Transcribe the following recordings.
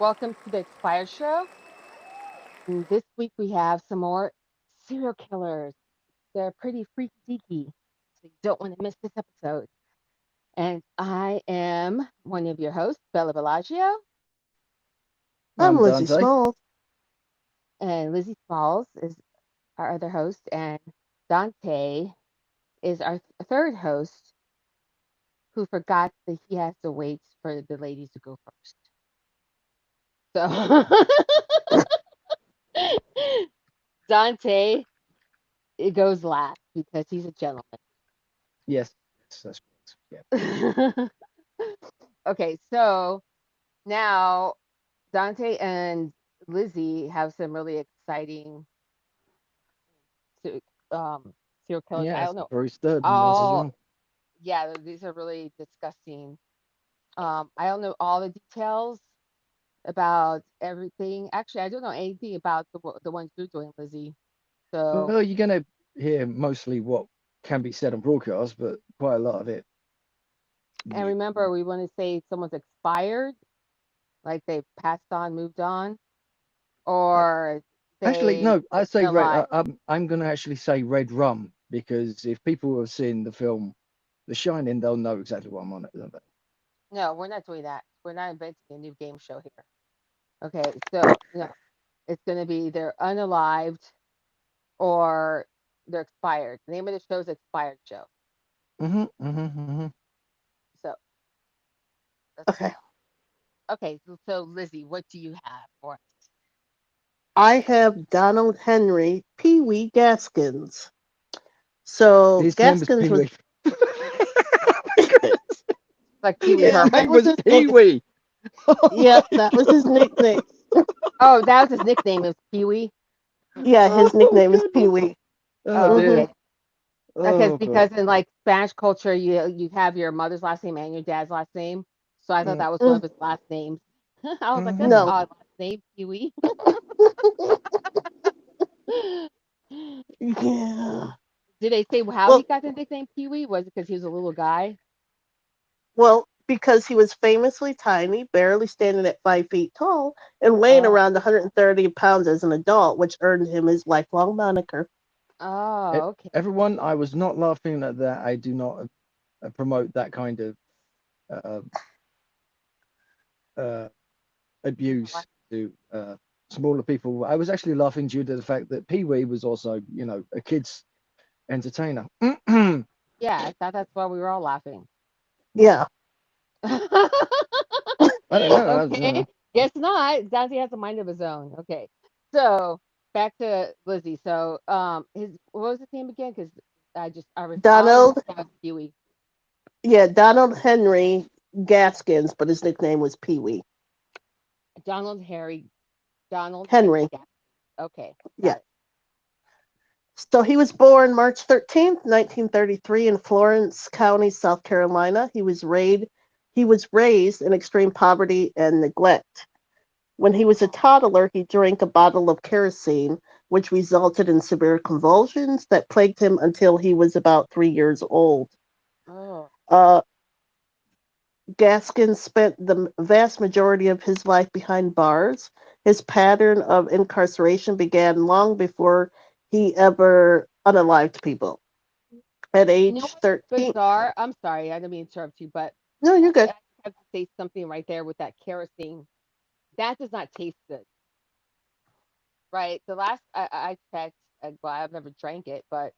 Welcome to the Expired Show. And this week we have some more serial killers. They're pretty freaky deaky, so you don't want to miss this episode. And I am one of your hosts, Bella Bellagio, I'm I'm Lizzie Dante. Smalls. and Lizzie Smalls is our other host, and Dante is our third host who forgot that he has to wait for the ladies to go first. So Dante it goes last because he's a gentleman. Yes, that's correct. Yeah. Okay, so now Dante and Lizzie have some really exciting se- um, serial killers. I Yeah, don't some know. very disturbing ones as All well. yeah, these are really disgusting. I don't know all the details about everything. Actually, I don't know anything about the ones you're doing, Lizzie. So, Well, you're going to hear mostly what can be said on broadcast, but quite a lot of it. and You, remember, we want to say someone's expired, like they passed on, moved on, I, or actually, they no, I say been red. alive. I'm going to actually say red rum because if people have seen the film The Shining, they'll know exactly what I'm on. Don't they? No, we're not doing that. We're not inventing a new game show here. Okay, so no, it's going to be they're unalived or they're expired. The name of the show is Expired Show. Mm-hmm. So that's Okay. okay. So Lizzie, what do you have for us? I have Donald Henry Pee Wee Gaskins. So His name was Gaskins Pee was Wee. Like Pee Wee His yeah, Herman? that name was was his Pee nick. Wee. Yeah, that was his nickname. Oh, that was his nickname. Is Pee Wee? Yeah, his Oh nickname is Pee goodness. Wee. Oh Oh, hmm dear. okay. Oh Because God. in like Spanish culture, you have your mother's last name and your dad's last name. So I thought Mm, that was one of Mm, his last names. I was like, that's an mhm. no. odd last name, Pee Wee. Yeah. Did they say how he Well, got the nickname Pee Wee? Was it because he was a little guy? because he was famously tiny, barely standing at 5 feet tall, and weighing Oh, around 130 pounds as an adult, which earned him his lifelong moniker. oh, okay. Everyone, I was not laughing at that. I do not promote that kind of uh, uh, abuse to smaller people. I was actually laughing due to the fact that Pee Wee was also, a kid's entertainer. I Yeah, I thought that's why we were all laughing. Yeah. don't know. I don't Okay, know. guess not. Dante has a mind of his own. Okay, so back to Lizzie. So, his what was his name again? Because all I Donald, remember was Huey. yeah, Donald Henry Gaskins, but his nickname was Pee Wee. Donald Harry, Donald Henry Henry. Gadsden. Okay, Yeah. got it. So he was born March 13th, 1933 in Florence County, South Carolina. He was raised in extreme poverty and neglect. When he was a toddler, he drank a bottle of kerosene, which resulted in severe convulsions that plagued him until he was about 3 years old. Oh, Uh, Gaskin spent the vast majority of his life behind bars. His pattern of incarceration began long before he ever unalived people. At you know age what's 13, bizarre? I'm sorry, I didn't mean to interrupt you, but no, you're I good. have to say something right there with that kerosene. That does not taste good, right? The last I checked, well, I've never drank it, but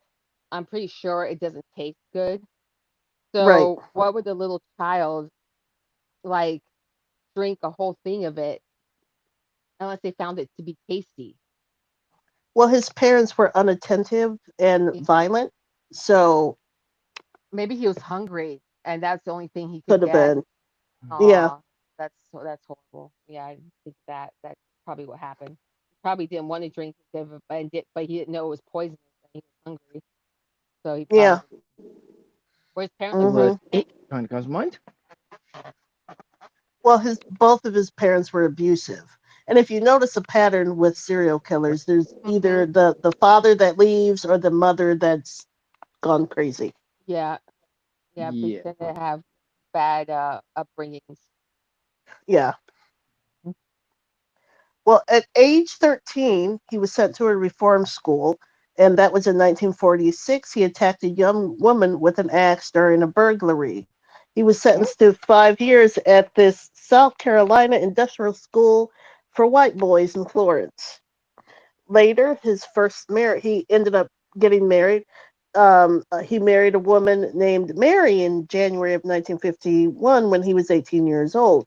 I'm pretty sure it doesn't taste good. Right. So, what would the little child like drink a whole thing of it unless they found it to be tasty? Well, his parents were unattentive and Yeah. violent, so Maybe he was hungry and that's the only thing he could could have get. been. Yeah. Aw, that's horrible. Yeah, I think that's probably what happened. He probably didn't want to drink it, but he didn't know it was poisonous and he was hungry. So he Yeah. probably were his parents The abusive? word hmm "ick" kind of comes to mind. Well, his both of his parents were abusive. And if you notice a pattern with serial killers, there's Hmm. either the father that leaves or the mother that's gone crazy. Yeah, yeah, they Yeah. tend to have bad upbringings. Yeah. Well, at age 13, he was sent to a reform school, and that was in 1946. He attacked a young woman with an axe during a burglary. He was sentenced to 5 years at this South Carolina industrial school for white boys in Florence. Later, his first marriage, he ended up getting married. He married a woman named Mary in January of 1951 when he was 18 years old.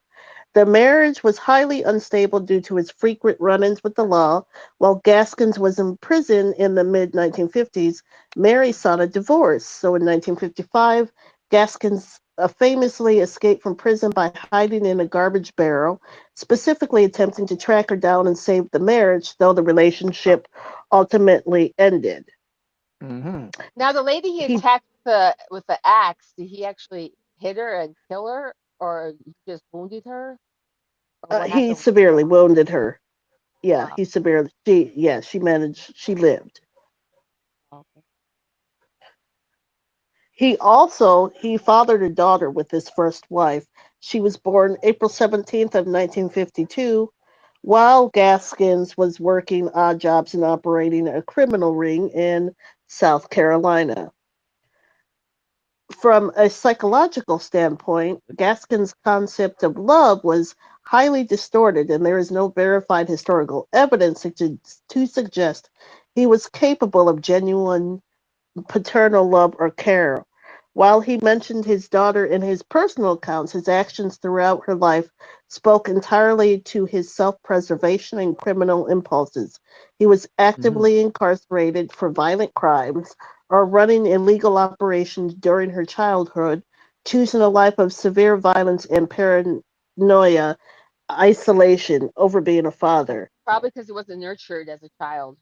The marriage was highly unstable due to his frequent run ins with the law. While Gaskins was in prison in the mid 1950s, Mary sought a divorce. So in 1955, Gaskins famously escaped from prison by hiding in a garbage barrel, specifically attempting to track her down and save the marriage, though the relationship ultimately ended. Mm-hmm. Now, the lady he He attacked with the axe, did he actually hit her and kill her, or he just wounded her, or what he happened? severely wounded her. Yeah, Uh, he severely. She managed. She lived. okay. He fathered a daughter with his first wife. She was born April 17th of 1952, while Gaskins was working odd jobs and operating a criminal ring in South Carolina. From a psychological standpoint, Gaskins' concept of love was highly distorted, and there is no verified historical evidence to suggest he was capable of genuine paternal love or care. While he mentioned his daughter in his personal accounts, his actions throughout her life spoke entirely to his self preservation and criminal impulses. He was Mm-hmm. actively incarcerated for violent crimes or running illegal operations during her childhood, choosing a life of severe violence and paranoia, isolation over being a father. Probably because he wasn't nurtured as a child.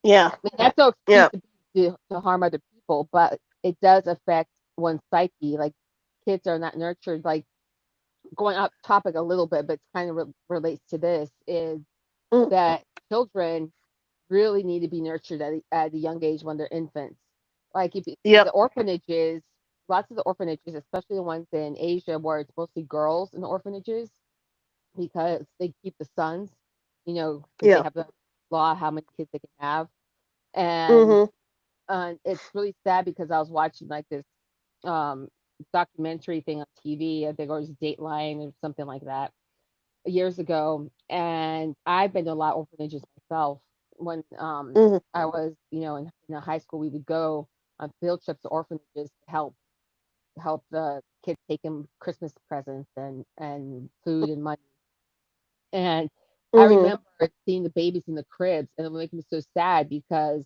Yeah, I mean, that's no excuse yeah, to harm other people, but it does affect one's psyche. Like kids are not nurtured. Like going off topic a little bit, but kind of relates to this is mm, that children really need to be nurtured at a young age when they're infants. Like if yep, the orphanages, lots of the orphanages, especially the ones in Asia where it's mostly girls in the orphanages, because they keep the sons, because they yeah, have the law how many kids they can have, and mm-hmm, it's really sad because I was watching like this um, documentary thing on TV. I think it was Dateline or something like that years ago, and I've been to a lot of orphanages myself. When mm-hmm, I was, in high school, we would go on field trips to orphanages to help the kids take them Christmas presents and food and money. And I mm-hmm, remember seeing the babies in the cribs, and it would make me so sad because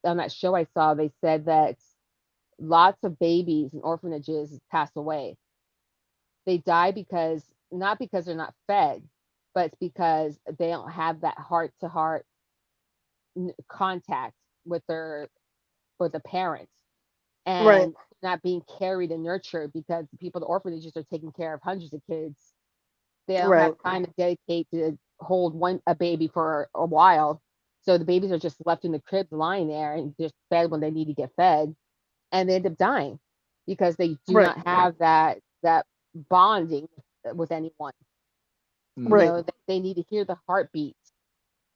on that show I saw, they said that lots of babies in orphanages pass away. They die because not because they're not fed, but it's because they don't have that heart to heart contact with their with the parents, right, and not being carried and nurtured because the people at the orphanages are taking care of hundreds of kids. They don't have right, time to dedicate to hold a baby for a while. So the babies are just left in the cribs lying there and just fed when they need to get fed, and they end up dying because they do right, not have that bonding with anyone. Mm. right, They need to hear the heartbeat.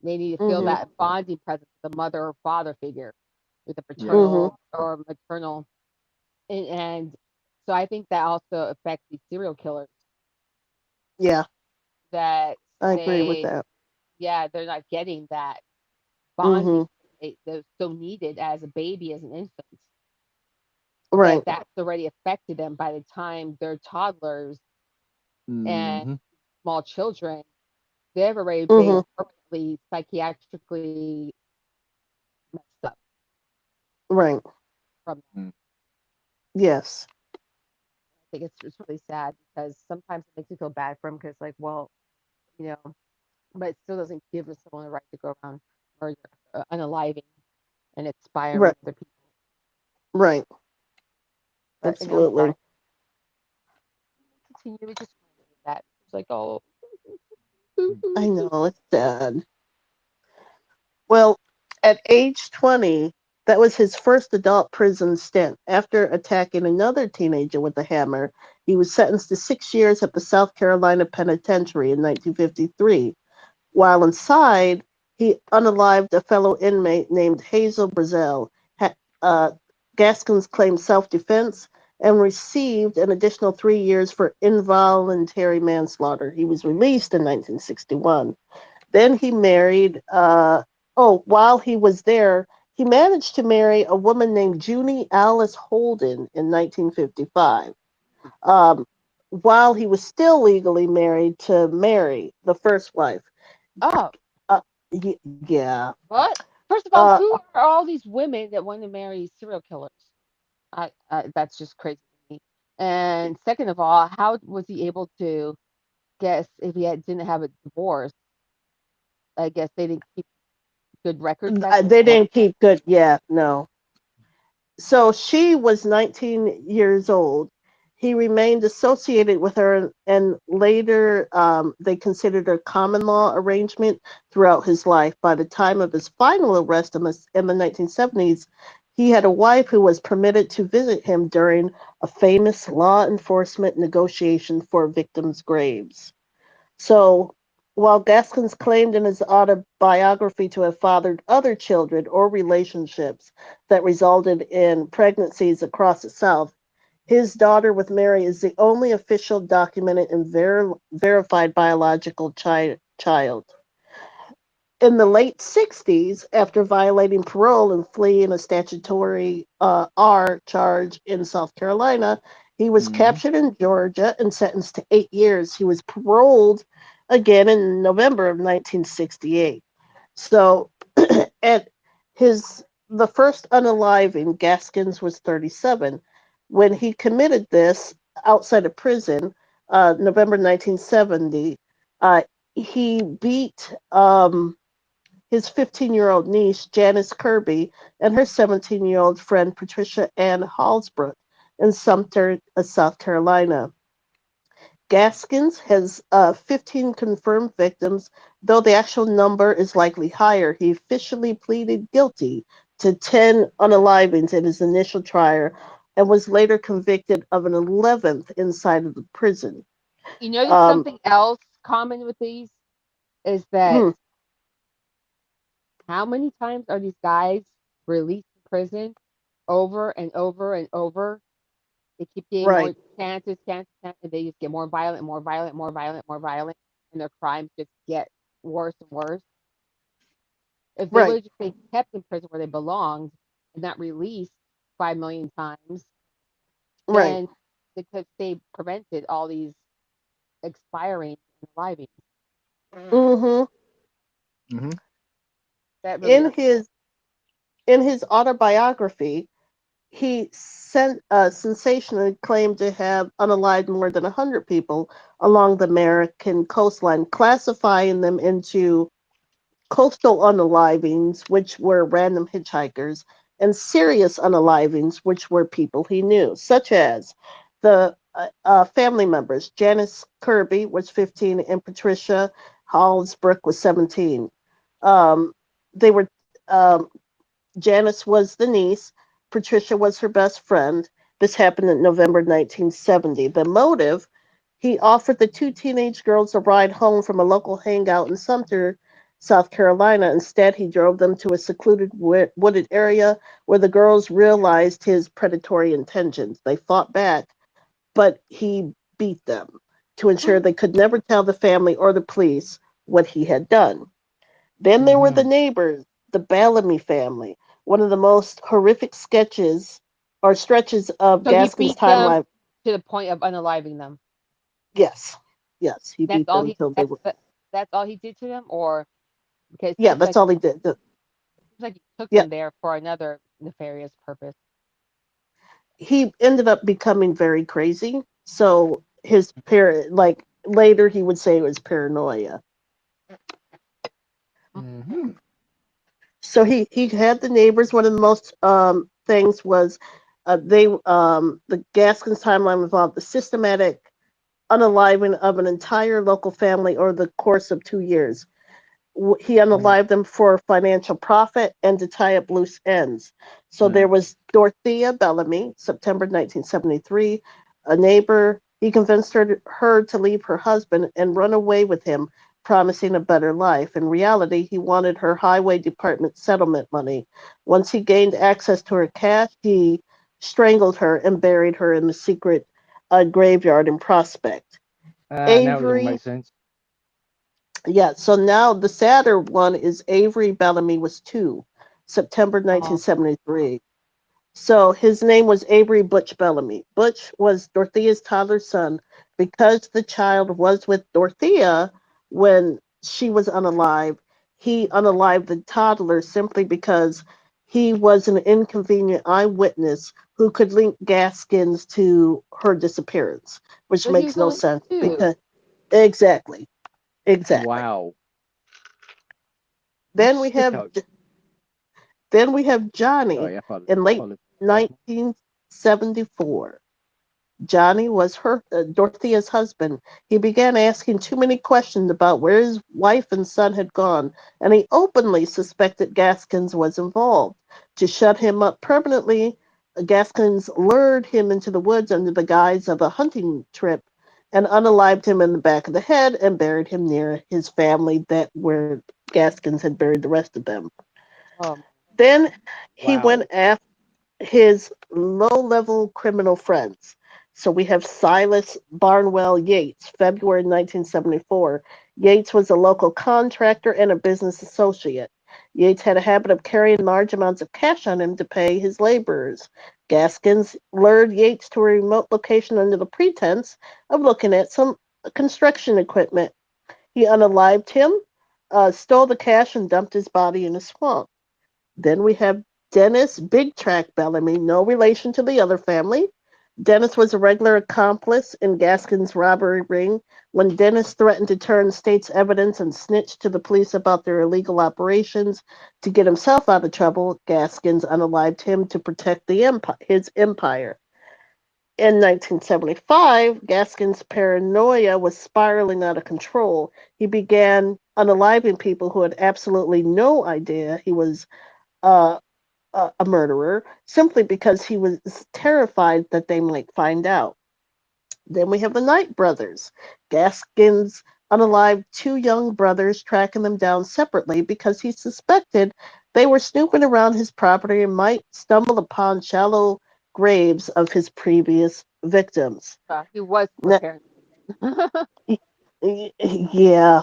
They need to feel mm-hmm, that bonding presence with the mother or father figure, with the Yeah. mm-hmm, paternal or maternal. And so I think that also affects these serial killers yeah, that I agree with they, that. yeah, they're not getting that bonding Mm-hmm, that's so needed as a baby, as an infant, right, that's already affected them by the time they're toddlers and Mm-hmm. small children. They've already been mm-hmm, permanently psychiatrically messed up right, from that. Mm. yes, I think it's really sad because sometimes it makes me feel bad for them because, like, well, you know, but it still doesn't give someone the right to go around murder, unaliving and expiring right, other people. right, But I'm absolutely. sorry. Continue. It just reminded me of that. It's like, oh, I know, it's sad. Well, at age 20, that was his first adult prison stint. After attacking another teenager with a hammer, he was sentenced to 6 years at the South Carolina Penitentiary in 1953. While inside, he unalived a fellow inmate named Hazel Brazel. Ha- uh, Gaskins claimed self-defense and received an additional 3 years for involuntary manslaughter. He was released in 1961. Then he married, while he was there, he managed to marry a woman named Junie Alice Holden in 1955. Um, while he was still legally married to Mary, the first wife. Oh, Uh, yeah. what? First of all, Uh, who are all these women that want to marry serial killers? That's just crazy to me. And second of all, how was he able to guess if didn't have a divorce? I guess they didn't keep good records back then. they didn't keep good. Yeah, no. So she was 19 years old. He remained associated with her, and later they considered a common law arrangement throughout his life. By the time of his final arrest in the 1970s, he had a wife who was permitted to visit him during a famous law enforcement negotiation for victims' graves. So, while Gaskins claimed in his autobiography to have fathered other children or relationships that resulted in pregnancies across the South, his daughter with Mary is the only official documented and verified biological child. In the late 60s, after violating parole and fleeing a statutory R charge in South Carolina, he was Mm-hmm. captured in Georgia and sentenced to 8 years. He was paroled again in November of 1968. So, at his the first unaliving, Gaskins was 37. When he committed this outside of prison, November 1970, uh, he beat his 15-year-old niece, Janice Kirby, and her 17-year-old friend, Patricia Ann Hallsbrook, in Sumter, South Carolina. Gaskins has 15 confirmed victims, though the actual number is likely higher. He officially pleaded guilty to 10 unalivings in his initial trial and was later convicted of an 11th inside of the prison. You notice Um, something else common with these is that hmm, how many times are these guys released from prison over and over and over? They keep getting more right, chances, and they just get more violent, more violent, more violent, more violent, and their crimes just get worse and worse. If they would right, have just been kept in prison where they belonged and not released 5 million times, right. then they could they prevented all these expiring and arriving. hmm Mm-hmm. That really In irks. his autobiography, he sensationally claimed to have unalived more than 100 people along the American coastline, classifying them into coastal unalivings, which were random hitchhikers, and serious unalivings, which were people he knew, such as the family members. Janice Kirby was 15 and Patricia Hallsbrook was 17. Um, they were um, Janice was the niece. Patricia was her best friend. This happened in November 1970. The motive: he offered the two teenage girls a ride home from a local hangout in Sumter, South Carolina. Instead, he drove them to a secluded wooded area where the girls realized his predatory intentions. They fought back, but he beat them to ensure they could never tell the family or the police what he had done. Then there were the Mm-hmm. neighbors, the Bellamy family, one of the most horrific sketches or stretches of So he Gaskin's beat them timeline. to the point of unaliving them. Yes, yes, he That's beat all them he. until they were. That's all he did to them, or because Yeah, that's all he did. it seems like he took Yeah, them there for another nefarious purpose. he ended up becoming very crazy. So like later, he would say it was paranoia. Mm-hmm. So he had the neighbors. One of the most things was the Gaskins timeline involved the systematic unaliving of an entire local family over the course of 2 years. He unalived them for financial profit and to tie up loose ends. So there Mm-hmm. was Dorothea Bellamy, September 1973, a neighbor. He convinced her to leave her husband and run away with him promising a better life. In reality, he wanted her highway department settlement money. Once he gained access to her cash, he strangled her and buried her in the secret graveyard in Prospect. Now it all Avery, makes sense. yeah, so now the sadder one is Avery Bellamy was two, September Oh, 1973. So his name was Avery Butch Bellamy. Butch was Dorothea's toddler son because the child was with Dorothea when she was unalive. He unalived the toddler simply because he was an inconvenient eyewitness who could link Gaskins to her disappearance, which but he makes was no only sense two. because exactly, exactly. Wow. What Then a we have sicko. then we have Johnny Sorry, in late apologies. Go on. 1974. Johnny was Dorothea's husband. He began asking too many questions about where his wife and son had gone, and he openly suspected Gaskins was involved. To shut him up permanently, Gaskins lured him into the woods under the guise of a hunting trip and unalived him in the back of the head and buried him near his family that where Gaskins had buried the rest of them. Um, Then he went Wow. after his low-level criminal friends. So we have Silas Barnwell Yates, February 1974. Yates was a local contractor and a business associate. Yates had a habit of carrying large amounts of cash on him to pay his laborers. Gaskins lured Yates to a remote location under the pretense of looking at some construction equipment. He unalived him, stole the cash, and dumped his body in a swamp. Then we have Dennis Big Track Bellamy, no relation to the other family. Dennis was a regular accomplice in Gaskin's robbery ring. When Dennis threatened to turn state's evidence and snitch to the police about their illegal operations to get himself out of trouble, Gaskins unalived him to protect his empire. In 1975, Gaskin's paranoia was spiraling out of control. He began unaliving people who had absolutely no idea he was uh, a murderer simply because he was terrified that they might find out. Then we have the Knight brothers. Gaskins unalived two young brothers, tracking them down separately because he suspected they were snooping around his property and might stumble upon shallow graves of his previous victims. he was Now, prepared. yeah,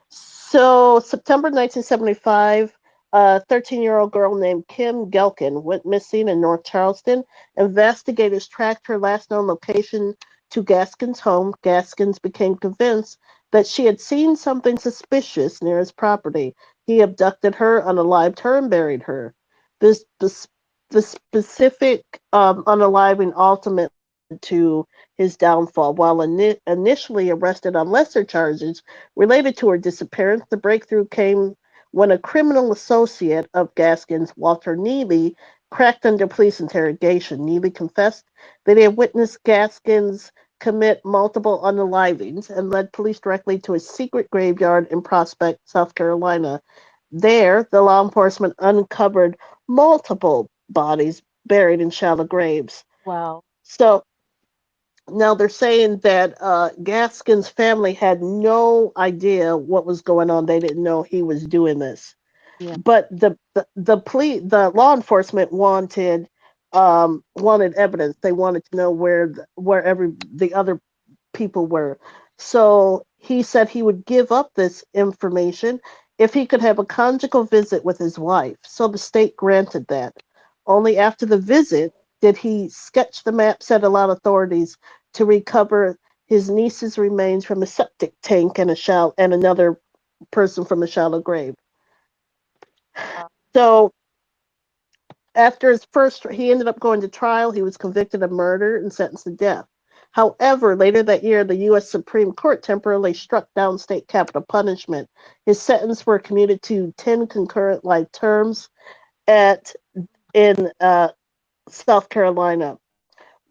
so, September 1975, a 13-year-old girl named Kim Gelkin went missing in North Charleston. Investigators tracked her last known location to Gaskin's home. Gaskins became convinced that she had seen something suspicious near his property. He abducted her, unalived her, and buried her. This, the specific unaliving ultimately led to his downfall. While initially arrested on lesser charges, related to her disappearance, the breakthrough came when a criminal associate of Gaskin's, Walter Neely, cracked under police interrogation. Neely confessed that he had witnessed Gaskins commit multiple unalivings and led police directly to a secret graveyard in Prospect, South Carolina. There, the law enforcement uncovered multiple bodies buried in shallow graves. Wow. So now they're saying that Gaskin's family had no idea what was going on. They didn't know he was doing this. Yeah. But the law enforcement wanted evidence. They wanted to know where every the other people were. So he said he would give up this information if he could have a conjugal visit with his wife. So the state granted that. Only after the visit did he sketch the map, set allowed authorities to recover his niece's remains from a septic tank and another person from a shallow grave. Wow. So after his first, he ended up going to trial. He was convicted of murder and sentenced to death. However, later that year, the U.S. Supreme Court temporarily struck down state capital punishment. His sentence were commuted to 10 concurrent life terms at in South Carolina.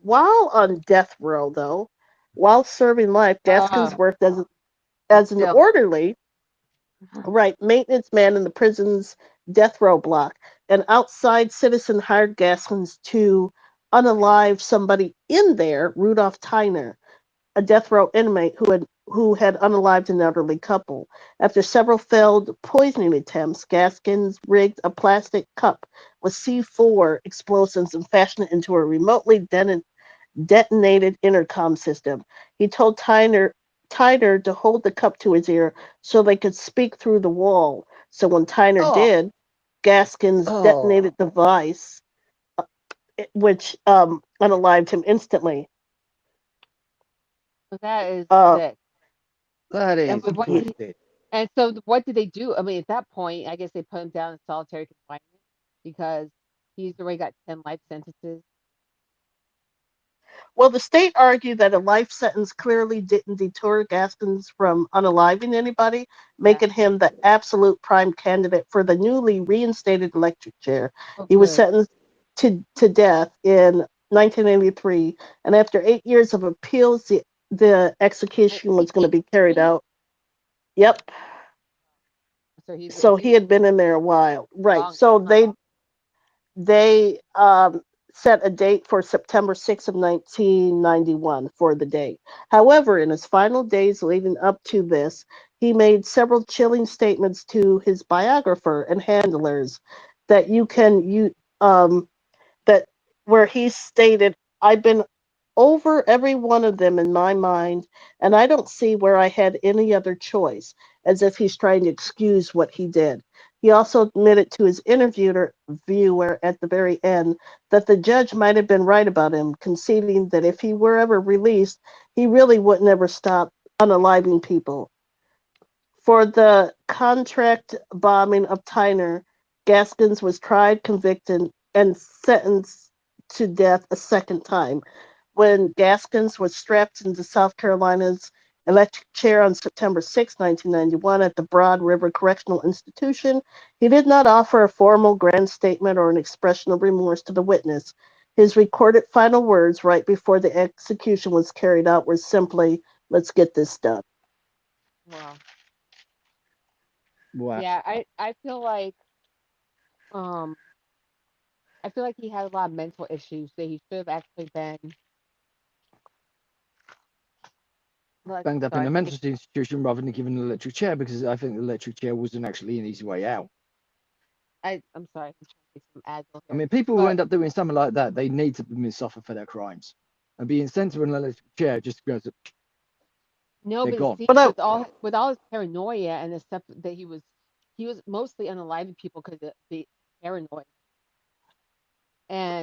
While on death row, though, while serving life, Gaskins Uh, worked but as an still. orderly, right, maintenance man in the prison's death row block. An outside citizen hired Gaskins to unalive somebody in there, Rudolph Tyner. a death row inmate who had unalived an elderly couple. After several failed poisoning attempts, Gaskins rigged a plastic cup with C4 explosives and fashioned it into a remotely detonated intercom system. He told Tyner to hold the cup to his ear so they could speak through the wall. So when Tyner Oh, did, Gaskins oh, detonated the device, which unalived him instantly. So that is Uh, sick. that And is with what did he, twisted. and so what did they do? I mean, at that point, I guess they put him down in solitary confinement because he's already got 10 life sentences. well, the state argued that a life sentence clearly didn't deter Gaskins from unaliving anybody, Yeah. making him the absolute prime candidate for the newly reinstated electric chair. Oh, He was good. sentenced to death in 1983, and after 8 years of appeals, the execution was going to be carried 1983. out. Yep. So So he he was had been in there a while, right? long So time. they set a date for September 6th of 1991 for the date. However, in his final days leading up to this, he made several chilling statements to his biographer and handlers that you um that where he stated, "I've been over every one of them in my mind, and I don't see where I had any other choice," as if he's trying to excuse what he did. He also admitted to his viewer at the very end that the judge might have been right about him, conceding that if he were ever released, he really wouldn't ever stop unaliving people. For the contract bombing of Tyner, Gaskins was tried, convicted, and sentenced to death a second time. When Gaskins was strapped into South Carolina's electric chair on September 6, 1991, at the Broad River Correctional Institution, he did not offer a formal grand statement or an expression of remorse to the witness. His recorded final words right before the execution was carried out were simply, "Let's get this done." Wow. Wow. Yeah, um I feel like he had a lot of mental issues that he should have actually been like Banged up in sorry, a I mental institution rather than given an electric chair because I think the electric chair wasn't actually an easy way out. I'm sorry, I'm trying to get some Advil I here. mean, people who But end up doing something like that, they need to suffer for their crimes. And being sent to an electric chair just goes, no, they're but gone. see, But I, with all his paranoia and the stuff that he was mostly unaliving people because of the paranoid.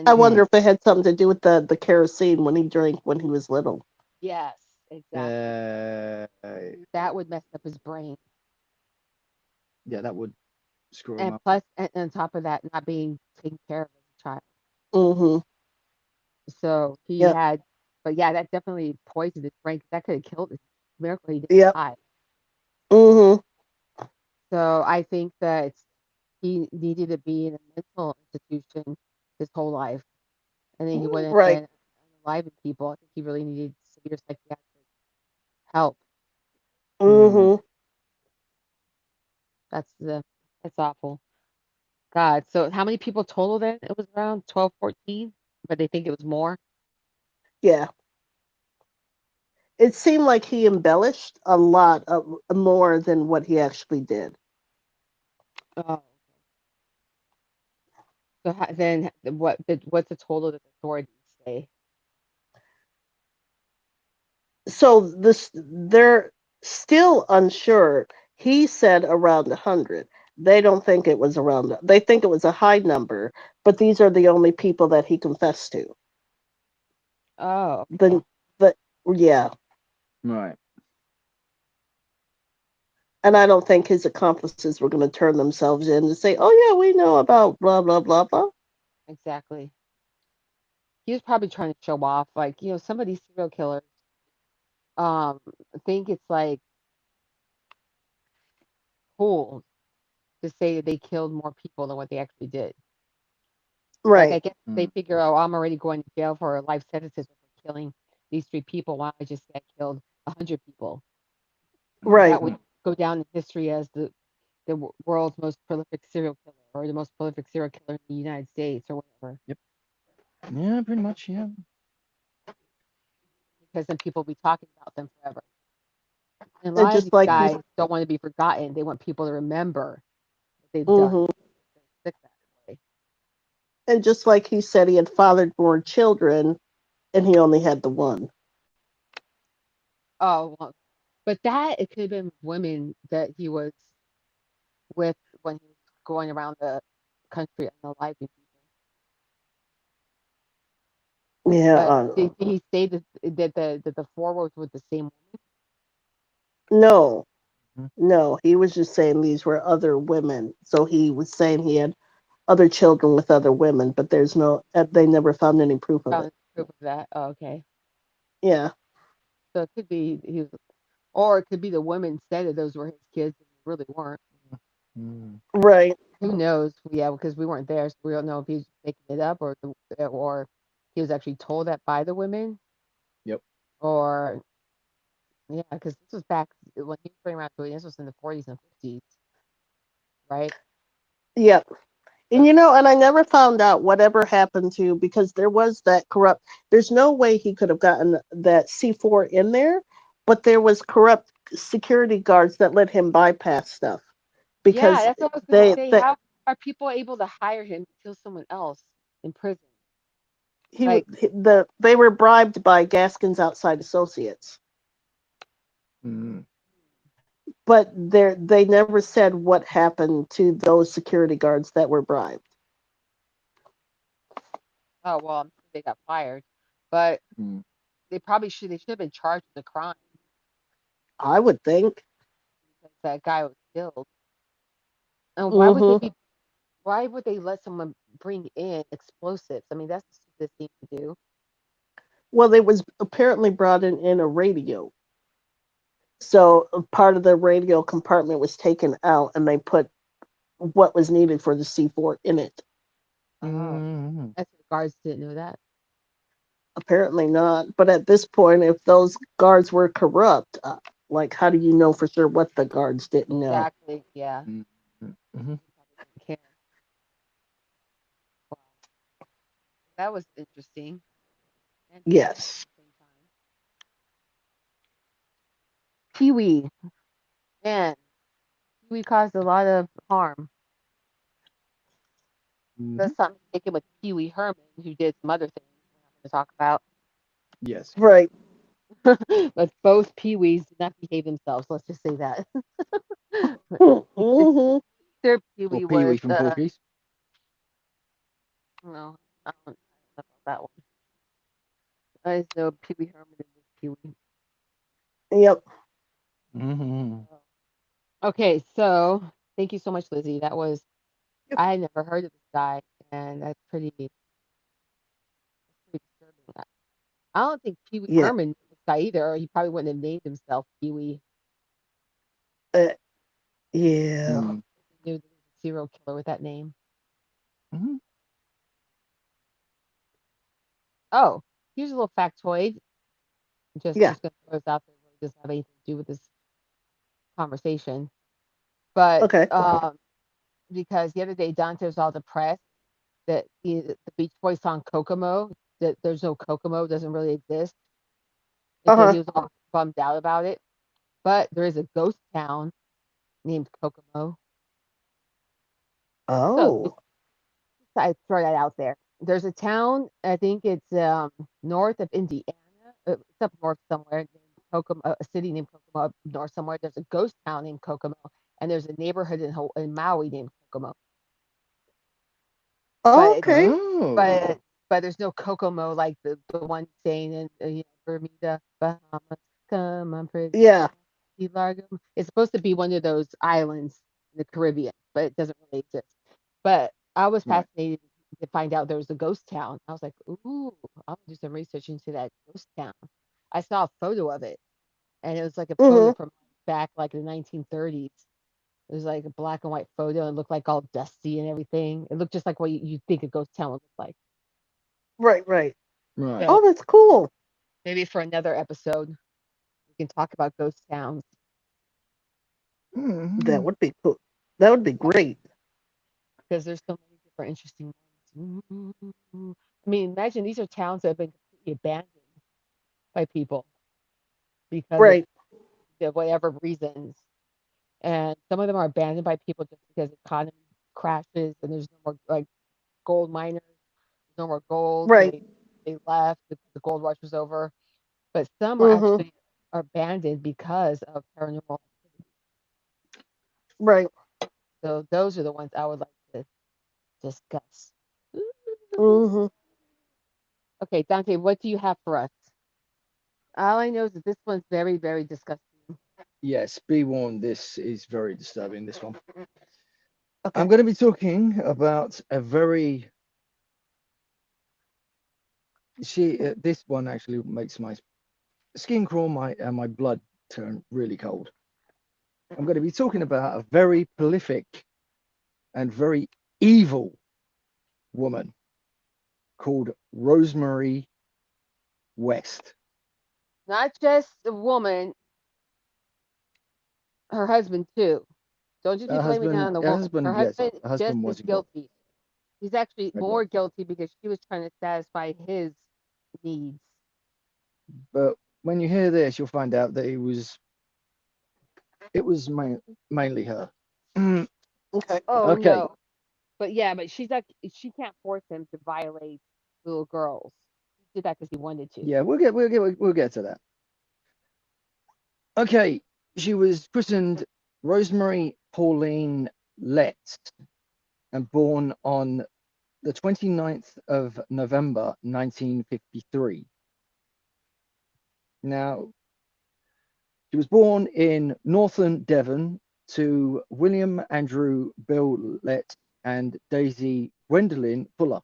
I And Hmm. wonder if it had something to do with the kerosene when he drank when he was little. yes, exactly. Uh, That would mess up his brain. yeah, that would screw him And up. plus, and on top of that, not being taken care of as a child. Mm-hmm. So he Yep. had, but yeah, that definitely poisoned his brain 'cause that could have killed him. Miracle he didn't Yep. die. Mm-hmm. So I think that he needed to be in a mental institution his whole life, and then he wouldn't have Right. been unaliving people. I think he really needed severe psychiatric help. Hmm. Mm-hmm. That's the that's awful. God. So how many people total then? It was around 12, 14, but they think it was more. Yeah. It seemed like he embellished a lot of more than what he actually did. Oh, so then what's the total that the authorities say? So this they're still unsure. He said around 100. They don't think it was around. They think it was a high number, but these are the only people that he confessed to. Oh, okay. The the yeah, Right. and I don't think his accomplices were going to turn themselves in and say, "Oh yeah, we know about blah blah blah blah." Exactly. He was probably trying to show off, like, some of these serial killers, um, think it's like cool to say that they killed more people than what they actually did. Like, I Right. guess they Mm. figure, oh, I'm already going to jail for a life sentences for killing these three people. Why don't I just say I killed 100 people? Mm. That Right. would go down in history as the world's most prolific serial killer or the most prolific serial killer in the United States or whatever. Yep. Yeah, pretty much. Yeah. because then people will be talking about them forever. And a And lot of just these like he, guys don't want to be forgotten. They want people to remember what they've done. hmm They're sick that way. and just like he said, he had fathered more children, and he only had the one. Oh, well, but that it could have been women that he was with when he was going around the country unaliving people. Yeah. But did he say that the four was with the same woman? No, Mhm. no, he was just saying these were other women. So he was saying he had other children with other women, but there's no, they never found any proof of Found it. proof of that. Oh, okay. Yeah, So it could be he was, or it could be the women said that those were his kids and they really weren't. Mm. right. Who knows? Yeah, because we weren't there, so we don't know if he's making it up or he was actually told that by the women, Yep. or yeah, because this was back when he was going around doing this was in the 40s and 50s, right? Yep. And So and I never found out whatever happened to because there was that corrupt. There's no way he could have gotten that C4 in there, but there was corrupt security guards that let him bypass stuff yeah, because that's what I was gonna they say. that How are people able to hire him to kill someone else in prison? he Like, they were bribed by Gaskins Outside Associates, Mm. but they never said what happened to those security guards that were bribed. oh well, I'm sure they got fired, but Mm. they should have been charged with the crime I would think. because that guy was killed. And Hmm why would they let someone bring in explosives? I mean, that's the stupidest thing to do. Well, they was apparently brought in a radio. So part of the radio compartment was taken out, and they put what was needed for the C4 in it. Oh, Mm. that's the guards didn't know that. Apparently not. But at this point, if those guards were corrupt, like how do you know for sure what the guards didn't know? Exactly. Yeah. Mm. Mhm. They probably didn't care. Wow. That was interesting and sad at Yes. the same time. Pee Wee, man, Pee Wee caused a lot of harm. Mhm. That's something taken with Pee Wee Herman, who did some other things we're not going to talk about. Yes. Right. But both Pee Wees did not behave themselves. Let's just say that. hmm Their Pee Or Wee Pee was, Wee from Porky's. no, I don't know about that one. I just know Pee Wee Herman and this Pee Wee. Yep. Mhm. So, okay, so thank you so much, Lizzie. I had never heard of this guy, and that's pretty disturbing. I don't think Pee Wee Yeah. Herman knew this guy either, or he probably wouldn't have named himself Pee Wee Uh, yeah. Mm. if he knew there was a serial killer with that name. Mhm. Oh, here's a little factoid. Yeah. Just gonna throw this out there. Really doesn't have anything to do with this conversation, but Okay. because the other day Dante was all depressed that the Beach Boys song Kokomo, that there's no Kokomo, doesn't really exist, and Uh so huh. he was all bummed out about it. But there is a ghost town named Kokomo. So Oh. I throw that out there. There's a town, I think it's north of Indiana. It's up north somewhere named Kokomo, a city named Kokomo up north somewhere. There's a ghost town named Kokomo, and there's a neighborhood in Maui named Kokomo. But Okay. Oh. but but there's no Kokomo like the one saying in Bermuda, Bahamas. Come on, pretty Yeah. Key Largo. It's supposed to be one of those islands in the Caribbean, but it doesn't really exist. But I was Right. fascinated to find out there was a ghost town. I was like, ooh, I'll do some research into that ghost town. I saw a photo of it, and it was like a photo hmm from back like the 1930s. It was like a black and white photo. It looked like all dusty and everything. It looked just like what you think a ghost town would look like. Right. Right. Right. So Oh, that's cool. maybe for another episode, we can talk about ghost towns That Mhm. would be cool. That would be great. because there's so many different interesting ones. Ooh. I mean, imagine these are towns that have been completely abandoned. by people because Right. of whatever reasons. And some of them are abandoned by people just because the economy crashes and there's no more like gold miners, no more gold, so Right. they left. The gold rush was over. But some are Mhm. actually are abandoned because of paranormal activity. Right. So those are the ones I would like to discuss. Mhm. Okay, Dante, what do you have for us? All I know is that this one's very, very disgusting. Yes, be warned, this is very disturbing, this one. Okay. I'm going to be talking about a very, this one actually makes my skin crawl, my blood turn really cold. I'm going to be talking about a very prolific and very evil woman called Rosemary West. Not just a woman, her husband too. Don't just be blaming it on the Her woman. Her husband, yes, husband her is just husband as was involved. guilty. He's actually Okay. more guilty because she was trying to satisfy his needs. But when you hear this, you'll find out that it was mainly her. Okay. Oh Okay, no. But yeah, but she's like she can't force him to violate little girls. He did that because he wanted to. yeah, we'll get to that. Okay, she was christened Rosemary Pauline Letts and born on the 29th of November 1953. Now, she was born in Northern Devon to William Andrew Bill Letts and Daisy Gwendolyn Fuller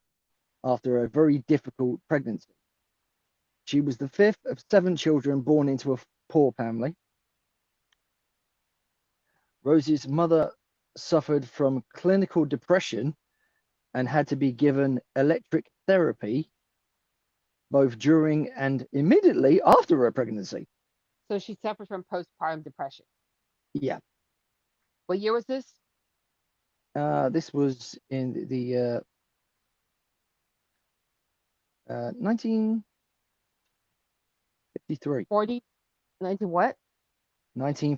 after a very difficult pregnancy. She was the fifth of seven children born into a poor family. Rosie's mother suffered from clinical depression and had to be given electric therapy both during and immediately after her pregnancy. So she suffers from postpartum depression. Yeah, What year was this? this was in the 1953. 40, 19 what?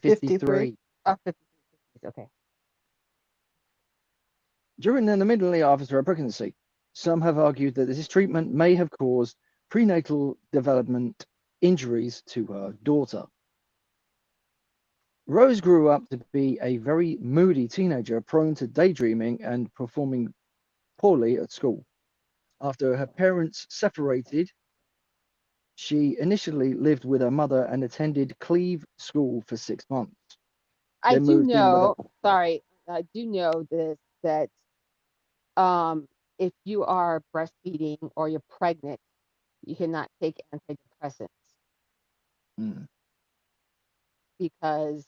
53. 1953. Oh, 53. Okay. During and immediately after her pregnancy, some have argued that this treatment may have caused prenatal development injuries to her daughter. Rose grew up to be a very moody teenager, prone to daydreaming and performing poorly at school. After her parents separated, she initially lived with her mother and attended Cleve School for 6 months. I Then do moved in with her. know, sorry, I do know this that um if you are breastfeeding or you're pregnant, you cannot take antidepressants Mm, because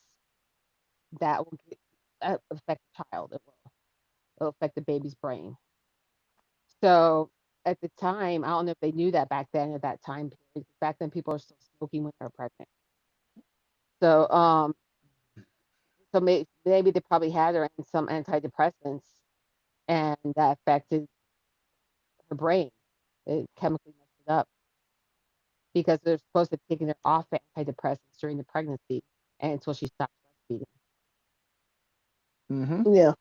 that will affect the child. It'll affect the baby's brain. So at the time, I don't know if they knew that back then at that time period. Back then, people are still smoking when they're pregnant. So maybe they probably had her in some antidepressants, and that affected her brain. It chemically messed it up because they're supposed to have taken her off antidepressants during the pregnancy and until she stopped breastfeeding. hmm Yeah.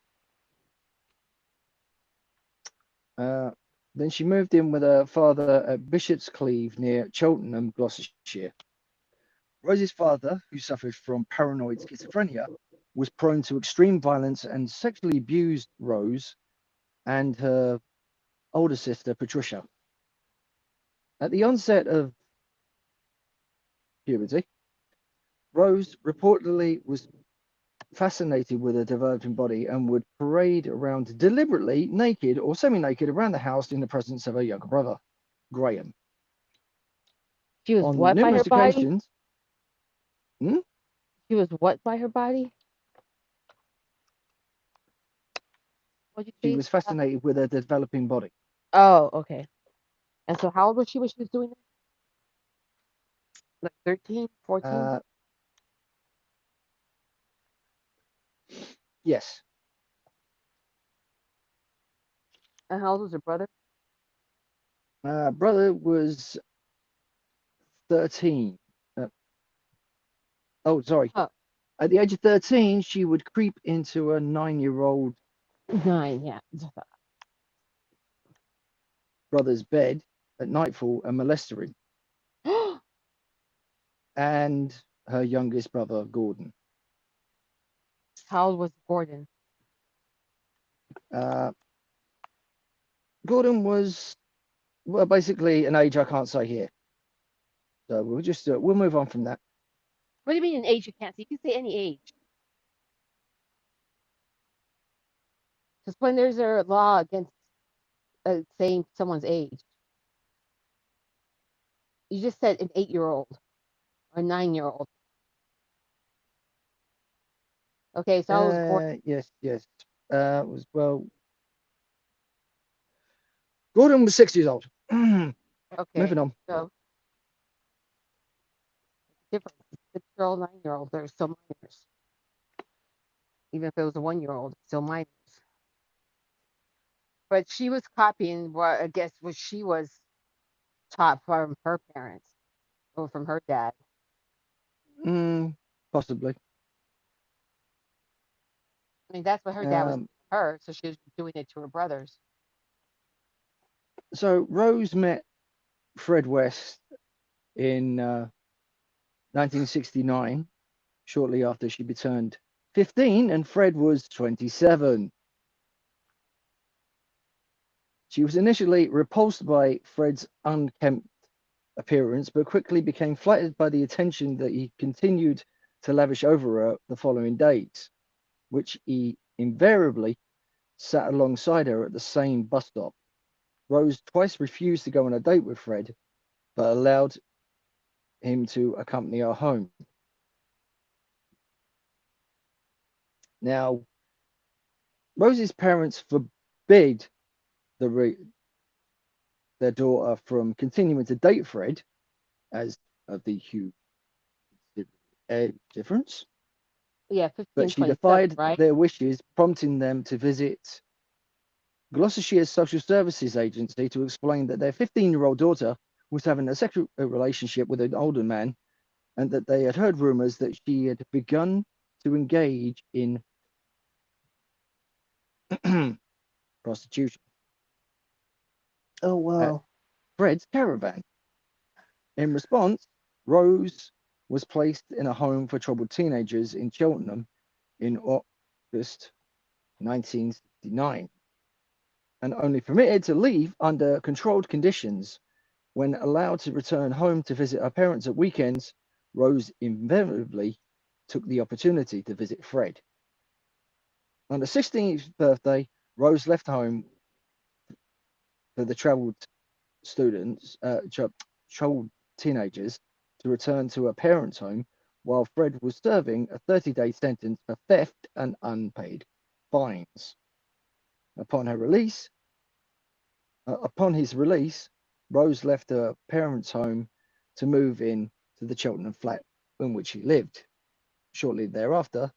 Uh, then she moved in with her father at Bishop's Cleeve near Cheltenham, Gloucestershire. Rose's father, who suffered from paranoid schizophrenia, was prone to extreme violence and sexually abused Rose and her older sister, Patricia. At the onset of puberty, Rose reportedly was fascinated with her developing body and would parade around deliberately naked or semi naked around the house in the presence of her younger brother, Graham. She was On what by her numerous body? occasions, hmm, She was what by her body? What'd she you say? was fascinated with her developing body. Oh, okay. And so how old was she when she was doing that? Like 13, 14? Uh, yes, And how old was her brother? brother was 13. Sorry. Oh, At the age of 13, she would creep into a 9-year-old 9, yeah. brother's bed at nightfall and molest him and her youngest brother, Gordon. How old was Gordon? Uh, Gordon was, well, basically an age I can't say here. So we'll move on from that. What do you mean an age you can't say? You can say any age. Because when there's a law against saying someone's age, you just said an 8-year-old or a 9-year-old. Okay, so I was Gordon. Yes. Gordon was 6 years old. Okay, Moving on. so different. 6-year-old, 9-year-old, they're still minors. Even if it was a 1-year-old, still minors. But she was copying what I guess what she was taught from her parents or from her dad. Possibly. I mean, that's what her dad was Um, her, so she was doing it to her brothers. so Rose met Fred West in 1969, shortly after she turned 15, and Fred was 27. She was initially repulsed by Fred's unkempt appearance, but quickly became flattered by the attention that he continued to lavish over her the following days, which he invariably sat alongside her at the same bus stop. Rose twice refused to go on a date with Fred, but allowed him to accompany her home. Now, Rose's parents forbid their daughter from continuing to date Fred, as of the huge age difference, Yeah, but she 1527, defied right? their wishes, prompting them to visit Gloucestershire's Social Services Agency to explain that their 15-year-old daughter was having a sexual relationship with an older man, and that they had heard rumours that she had begun to engage in prostitution Oh, at wow. Fred's caravan. In response, Rose was placed in a home for troubled teenagers in Cheltenham in August 1969, and only permitted to leave under controlled conditions. When allowed to return home to visit her parents at weekends, Rose invariably took the opportunity to visit Fred. On the 16th birthday, Rose left home for the troubled troubled teenagers to return to her parents' home, while Fred was serving a 30-day sentence for theft and unpaid fines. Upon her release, Upon his release, Rose left her parents' home to move in to the Cheltenham flat in which he lived. Shortly thereafter,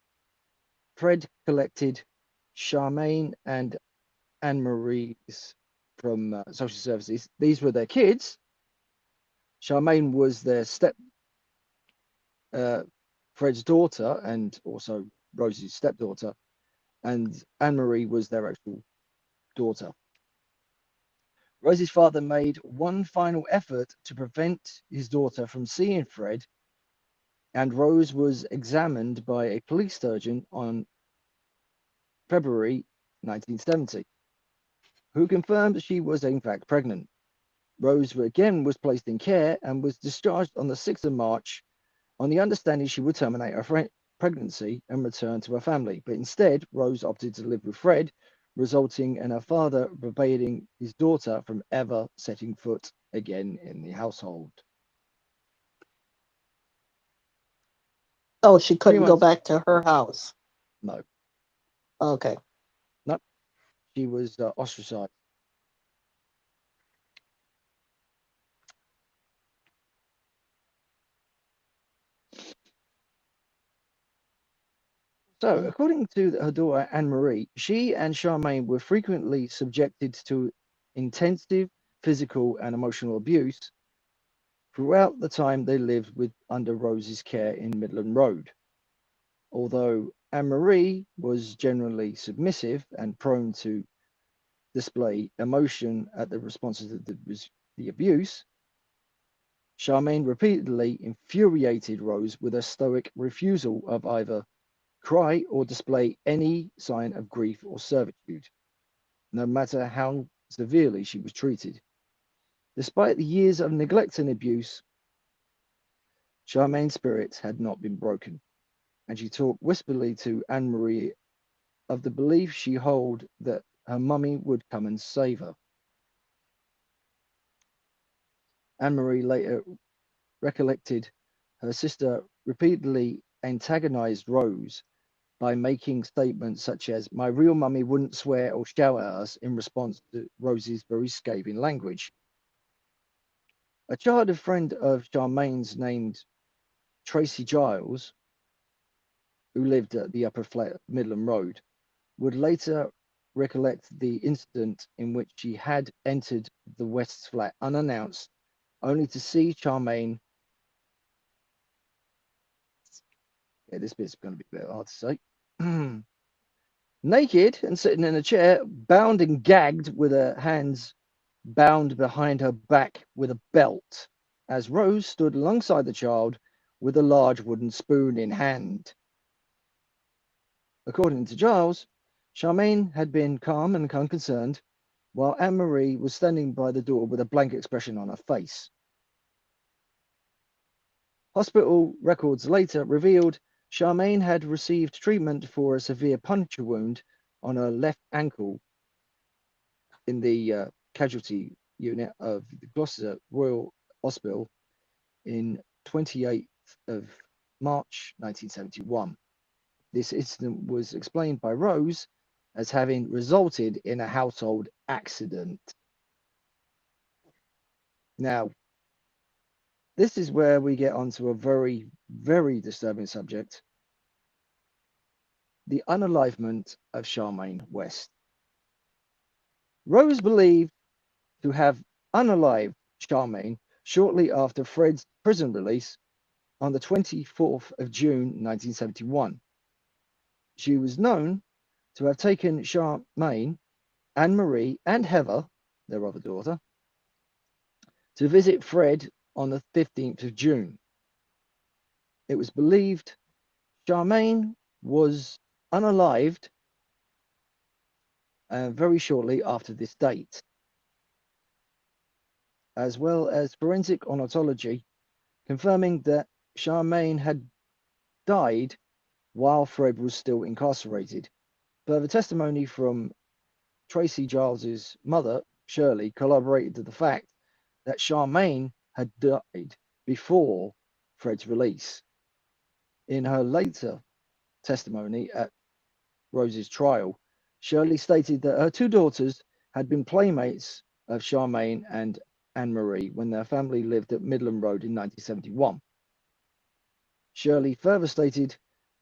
Fred collected Charmaine and Anne Marie's from social services. These were their kids. Charmaine was their Fred's daughter and also Rose's stepdaughter, and Anne Marie was their actual daughter. Rose's father made one final effort to prevent his daughter from seeing Fred, and Rose was examined by a police surgeon on February 1970, who confirmed she was in fact pregnant. Rose again was placed in care and was discharged on the 6th of March on the understanding she would terminate her pregnancy and return to her family. But instead, Rose opted to live with Fred, resulting in her father forbidding his daughter from ever setting foot again in the household. Oh, she 3 couldn't go months, back to her house. no, Okay. no, she was ostracized. So, Okay. according to her daughter Anne Marie, she and Charmaine were frequently subjected to intensive physical and emotional abuse throughout the time they lived under Rose's care in Midland Road. Although Anne-Marie was generally submissive and prone to display emotion at the responses to the abuse, Charmaine repeatedly infuriated Rose with a stoic refusal of either cry or display any sign of grief or servitude, no matter how severely she was treated. Despite the years of neglect and abuse, Charmaine's spirit had not been broken, and she talked whisperly to Anne-Marie of the belief she held that her mummy would come and save her. Anne-Marie later recollected her sister repeatedly antagonized Rose by making statements such as, "My real mummy wouldn't swear or shout at us," in response to Rose's very scathing language. A childhood friend of Charmaine's named Tracy Giles, who lived at the upper flat Midland Road, would later recollect the incident in which she had entered the West's flat unannounced, only to see Charmaine. Yeah, this bit's going to be a bit hard to say. Naked and sitting in a chair, bound and gagged with her hands bound behind her back with a belt, as Rose stood alongside the child with a large wooden spoon in hand. According to Giles, Charmaine had been calm and unconcerned, while Anne-Marie was standing by the door with a blank expression on her face. Hospital records later revealed Charmaine had received treatment for a severe puncture wound on her left ankle in the casualty unit of the Gloucester Royal Hospital in 28th of March 1971. This incident was explained by Rose as having resulted in a household accident. Now, this is where we get onto a very, very disturbing subject: the unalivement of Charmaine West. Rose believed to have unalived Charmaine shortly after Fred's prison release on the 24th of June 1971. She was known to have taken Charmaine, Anne-Marie, and Heather, their other daughter, to visit Fred on the 15th of June. It was believed Charmaine was unalived very shortly after this date, as well as forensic ornithology confirming that Charmaine had died while Fred was still incarcerated. Further testimony from Tracy Giles's mother, Shirley, corroborated to the fact that Charmaine had died before Fred's release. In her later testimony at Rose's trial, Shirley stated that her two daughters had been playmates of Charmaine and Anne-Marie when their family lived at Midland Road in 1971. Shirley further stated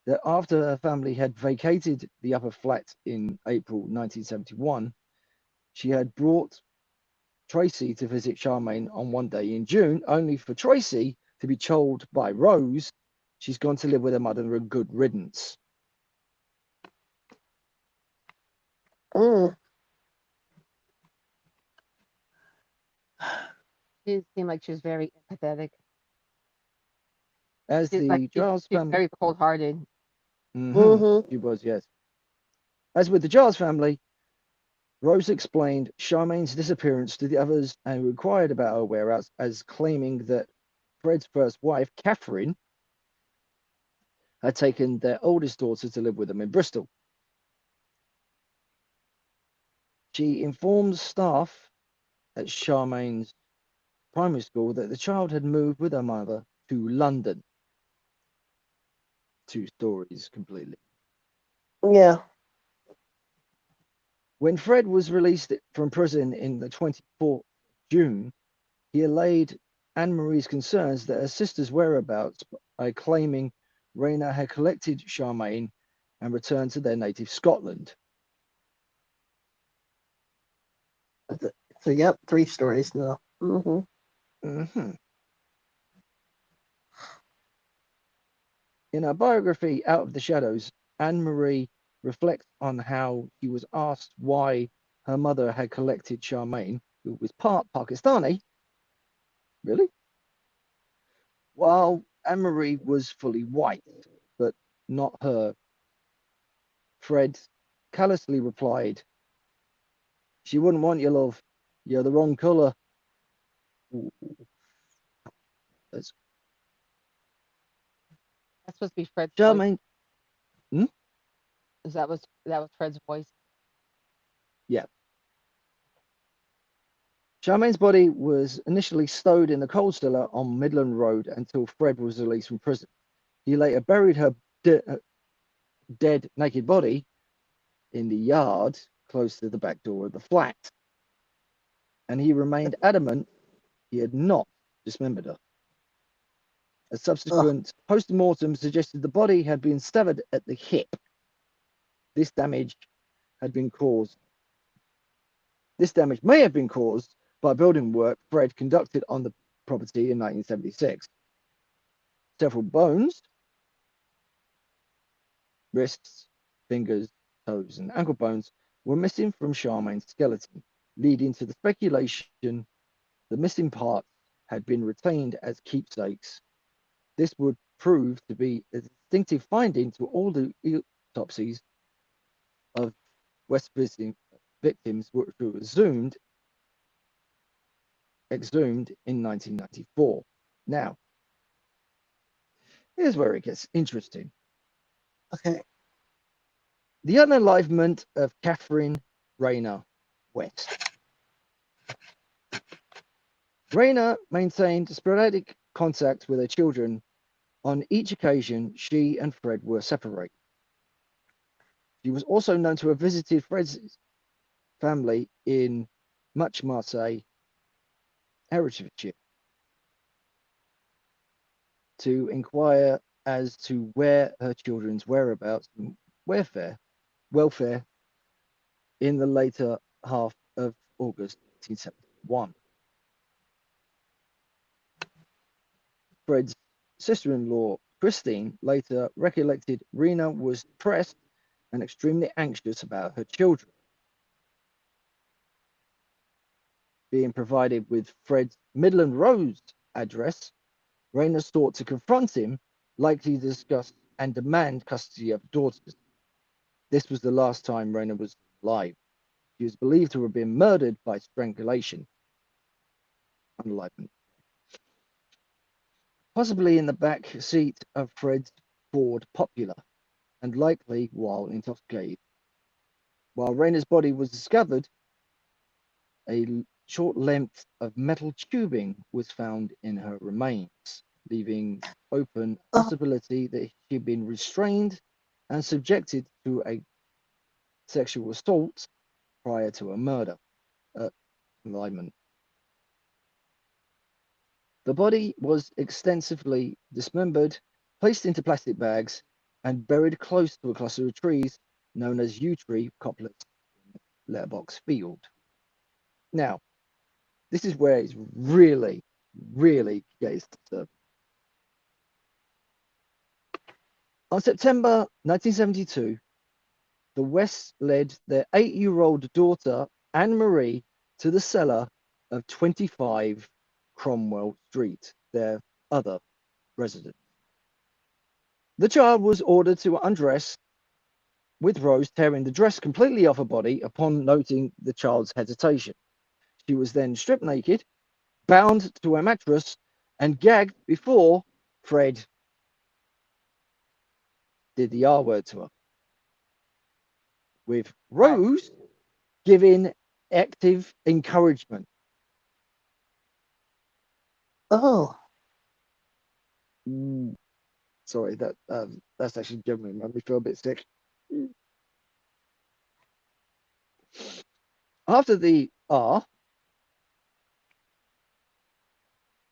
that after her family had vacated the upper flat in April 1971, she had brought Tracy to visit Charmaine on one day in June, only for Tracy to be told by Rose she's gone to live with her mother and good riddance. Mm. She seemed like she was very empathetic. As She's the like Giles she's family, very cold-hearted. she was, yes. As with the Giles family, Rose explained Charmaine's disappearance to the others and inquired about her whereabouts, as claiming that Fred's first wife, Catherine, had taken their oldest daughter to live with them in Bristol. She informed staff at Charmaine's primary school that the child had moved with her mother to London. Two stories completely. Yeah. When Fred was released from prison in the 24th of June, he allayed Anne-Marie's concerns that her sister's whereabouts by claiming Raina had collected Charmaine and returned to their native Scotland. So, yep, 3 stories now. Mm-hmm. In her biography, Out of the Shadows, Anne Marie reflects on how she was asked why her mother had collected Charmaine, who was part Pakistani, really, while Anne Marie was fully white, but not her. Fred callously replied, "She wouldn't want your love. You're the wrong colour." Ooh, that's That's supposed to be Fred's voice. Charmaine. Hmm? That was Fred's voice? Yeah. Charmaine's body was initially stowed in the coal cellar on Midland Road until Fred was released from prison. He later buried her dead, naked body in the yard close to the back door of the flat, and he remained adamant he had not dismembered her. A Ugh. subsequent post-mortem suggested the body had been severed at the hip. This damage had been caused. This damage may have been caused by building work Fred conducted on the property in 1976. Several bones, wrists, fingers, toes, and ankle bones were missing from Charmaine's skeleton, leading to the speculation the missing parts had been retained as keepsakes. This would prove to be a distinctive finding to all the autopsies of West victims, which were exhumed in 1994. Now, here's where it gets interesting. Okay. The unalivement of Catherine Rayner West. Rayner maintained sporadic contact with her children. On each occasion, she and Fred were separated. She was also known to have visited Fred's family in Much Marseille, Herefordshire, to inquire as to where her children's whereabouts and welfare in the later half of August 1971. Fred's sister-in-law, Christine, later recollected Rena was depressed and extremely anxious about her children. Being provided with Fred's Midland Road address, Rayner sought to confront him, likely to discuss and demand custody of daughters. This was the last time Rayner was alive. She was believed to have been murdered by strangulation, unalivement, possibly in the back seat of Fred's Ford Popular, and likely while intoxicated. While Rayner's body was discovered, a short length of metal tubing was found in her remains, leaving open a Oh, possibility that she had been restrained and subjected to a sexual assault prior to a murder. Alignment. The body was extensively dismembered, placed into plastic bags, and buried close to a cluster of trees known as yew tree coplets in Letterbox Field. Now, this is where it's really, really gets disturbing. On September 1972, the Wests led their 8-year-old daughter, Anne Marie, to the cellar of 25 Cromwell Street, their other residence. The child was ordered to undress, with Rose tearing the dress completely off her body upon noting the child's hesitation. She was then stripped naked, bound to a mattress, and gagged before Fred did the R word to her, with Right. Rose giving active encouragement. oh, Sorry, that's actually genuinely made me feel a bit sick. After the R,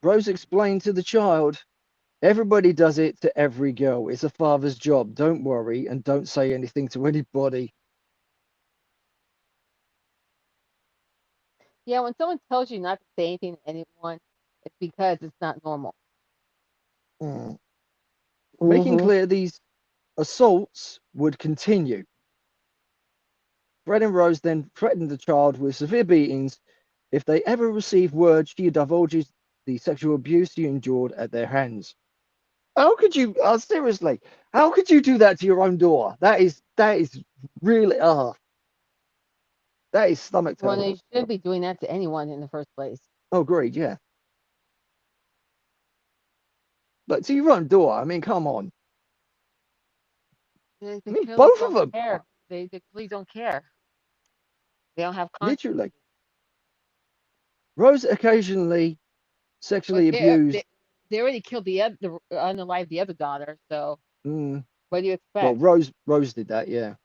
Rose explained to the child, "Everybody does it to every girl. It's a father's job. Don't worry and don't say anything to anybody." Yeah, when someone tells you not to say anything to anyone, it's because it's not normal. Mm. making Mhm. clear these assaults would continue. Fred and Rose then threatened the child with severe beatings if they ever received word she divulges the sexual abuse she endured at their hands. How could you? Seriously, how could you do that to your own daughter? That is really that is stomach Well, turning. they shouldn't be doing that to anyone in the first place. Oh, great, yeah. But to your own daughter, I mean, come on. They I mean, clearly both of don't them, care. They clearly don't care. They don't have conscience. literally. Rose occasionally But sexually abused. they already killed the unalived the other daughter. So Mm, what do you well, expect? Rose did that, yeah.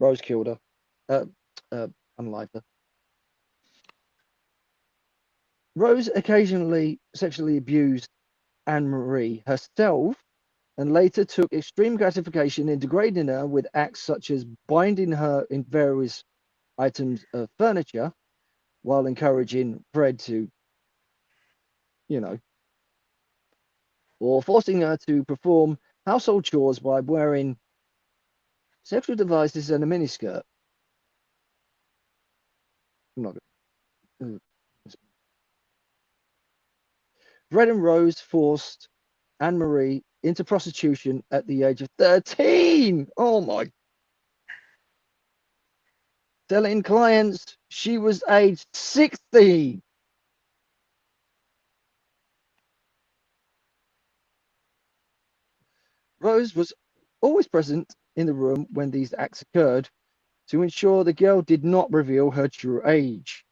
Rose killed her. Uh, unalived her. Rose occasionally sexually abused Anne Marie herself and later took extreme gratification in degrading her with acts such as binding her in various items of furniture while encouraging Fred to, you know, or forcing her to perform household chores by wearing sexual devices and a miniskirt. I'm not gonna, Fred and Rose forced Anne Marie into prostitution at the age of 13. Oh my. Telling clients she was aged 16. Rose was always present in the room when these acts occurred to ensure the girl did not reveal her true age.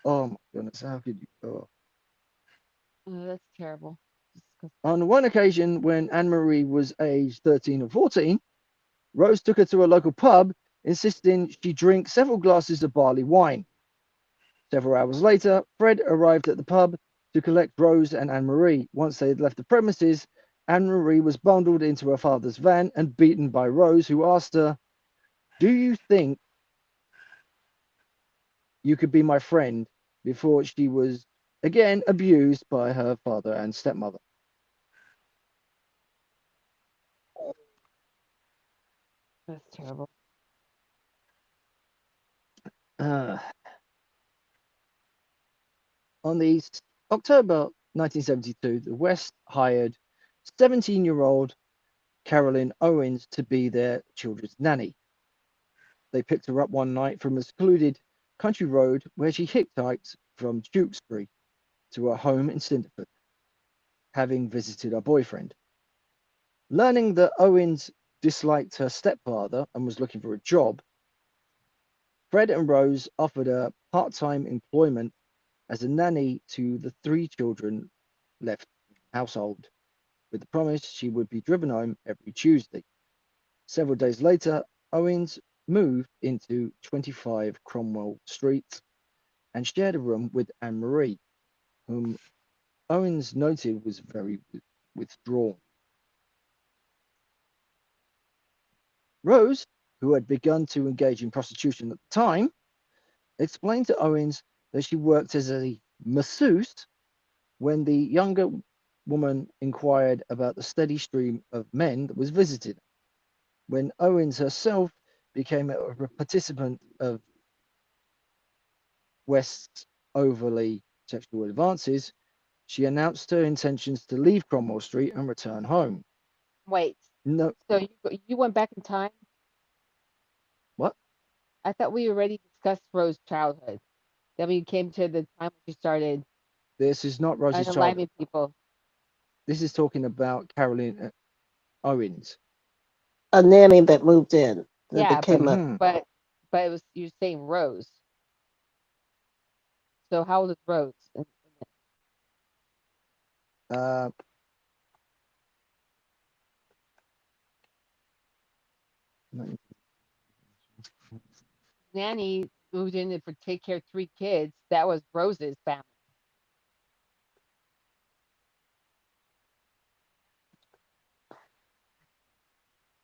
Oh my goodness, how could you? Oh. Oh, that's terrible. On one occasion, when Anne Marie was aged 13 or 14, Rose took her to a local pub, insisting she drink several glasses of barley wine. Several hours later, Fred arrived at the pub to collect Rose and Anne Marie. Once they had left the premises, Anne Marie was bundled into her father's van and beaten by Rose, who asked her, "Do you think you could be my friend?" before she was again abused by her father and stepmother. That's terrible. Uh, on the October 1972, the West hired 17-year-old Carolyn Owens to be their children's nanny. They picked her up one night from a secluded country road where she hitchhiked from Tewkesbury to her home in Cinderford, having visited her boyfriend. Learning that Owens disliked her stepfather and was looking for a job, Fred and Rose offered her part time employment as a nanny to the three children left in the household, with the promise she would be driven home every Tuesday. Several days later, Owens moved into 25 Cromwell Street and shared a room with Anne Marie, whom Owens noted was very withdrawn. Rose, who had begun to engage in prostitution at the time, explained to Owens that she worked as a masseuse when the younger woman inquired about the steady stream of men that was visited. When Owens herself became a participant of West's overly sexual advances, she announced her intentions to leave Cromwell Street and return home. Wait. No, So you went back in time? what? I thought we already discussed Rose's childhood. Then we came to the time when she started This is not Rose's childhood. unaliving people. This is talking about Carolyn Owens. A nanny that moved in that Yeah, but became a Hmm. but it was you're saying Rose. So how old is Rose? Uh, Nanny moved in to take care of three kids. That was Rose's family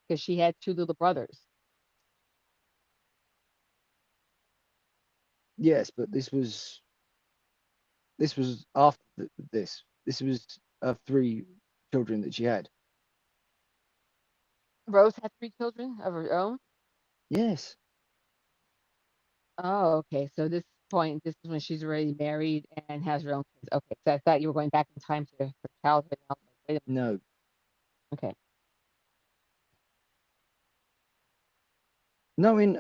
because she had two little brothers. yes, but this was after this. This was three children that she had. Rose had 3 children of her own. Yes. Oh, okay. So this is when she's already married and has her own kids. Okay, so I thought you were going back in time to her childhood. And I'm like, wait a minute. No. Okay. Knowing